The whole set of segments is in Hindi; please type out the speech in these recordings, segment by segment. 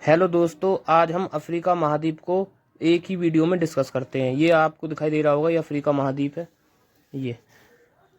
हेलो दोस्तों, आज हम अफ्रीका महाद्वीप को एक ही वीडियो में डिस्कस करते हैं। ये आपको दिखाई दे रहा होगा, ये अफ्रीका महाद्वीप है। ये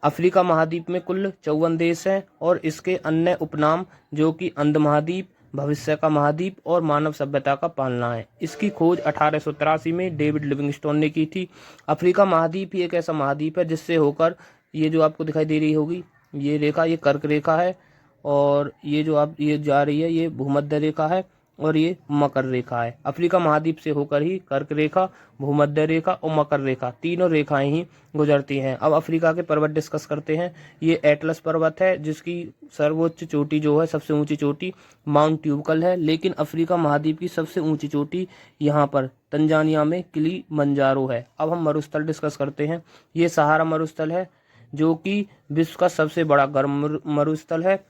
अफ्रीका महाद्वीप में कुल 54 देश हैं और इसके अन्य उपनाम जो कि अंध महाद्वीप, भविष्य का महाद्वीप और मानव सभ्यता का पालना है। इसकी खोज 1883 में डेविड लिविंगस्टोन ने की थी। अफ्रीका महाद्वीप ही एक ऐसा महाद्वीप है जिससे होकर ये जो आपको दिखाई दे रही होगी ये रेखा, ये कर्क रेखा है और ये जो आप ये जा रही है ये भूमध्य रेखा है और ये मकर रेखा है। अफ्रीका महाद्वीप से होकर ही कर्क रेखा, भूमध्य रेखा और मकर रेखा तीनों रेखाएं ही गुजरती हैं। अब अफ्रीका के पर्वत डिस्कस करते हैं। ये एटलस पर्वत है जिसकी सर्वोच्च चोटी जो है, सबसे ऊंची चोटी माउंट ट्यूबकल है। लेकिन अफ्रीका महाद्वीप की सबसे ऊंची चोटी यहाँ पर तंजानिया में किलिमंजारो है। अब हम मरुस्थल डिस्कस करते हैं। ये सहारा मरुस्थल है जो कि विश्व का सबसे बड़ा गर्म मरुस्थल है।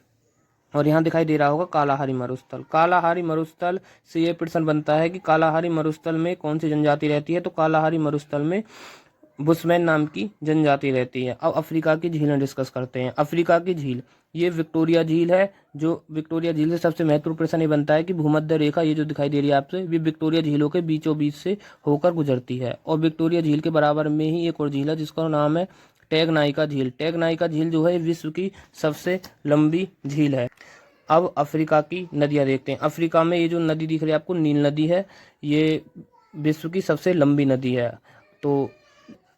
और यहाँ दिखाई दे रहा होगा कालाहारी मरुस्थल। कालाहारी मरुस्थल से ये प्रश्न बनता है कि कालाहारी मरुस्थल में कौन सी जनजाति रहती है, तो कालाहारी मरुस्थल में बुशमैन नाम की जनजाति रहती है। अब अफ्रीका की झीलें डिस्कस करते हैं। अफ्रीका की झील, ये विक्टोरिया झील है। जो विक्टोरिया झील से सबसे महत्वपूर्ण प्रश्न ये बनता है कि भूमध्य रेखा ये जो दिखाई दे रही है आपसे, ये विक्टोरिया झीलों के बीचों बीच से होकर गुजरती है। और विक्टोरिया झील के बराबर में ही एक और झील है जिसका नाम है टैंगनाइका झील। टैंगनाइका झील जो है विश्व की सबसे लंबी झील है। अब अफ्रीका की नदियां देखते हैं। अफ्रीका में ये जो नदी दिख रही है आपको, नील नदी है। ये विश्व की सबसे लंबी नदी है। तो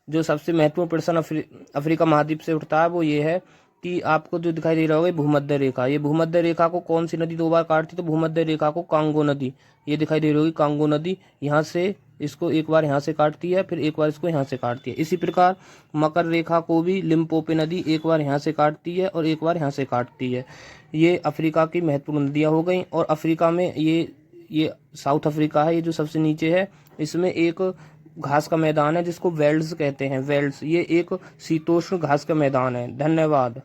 जो सबसे महत्वपूर्ण प्रश्न अफ्रीका महाद्वीप से उठता है वो ये है कि आपको जो दिखाई दे रहा होगा भूमध्य रेखा, ये भूमध्य रेखा को कौन सी नदी दो बार काटती, तो भूमध्य रेखा को कांगो नदी, ये दिखाई दे रही होगी कांगो नदी, यहाँ से इसको एक बार यहाँ से काटती है, फिर एक बार इसको यहाँ से काटती है। इसी प्रकार मकर रेखा को भी लिम्पोपो नदी एक बार यहाँ से काटती है और एक बार यहाँ से काटती है। ये अफ्रीका की महत्वपूर्ण नदियाँ हो गई। और अफ्रीका में ये साउथ अफ्रीका है, ये जो सबसे नीचे है, इसमें एक घास का मैदान है जिसको वेल्ड्स कहते हैं। वेल्ड्स ये एक शीतोष्ण घास का मैदान है। धन्यवाद।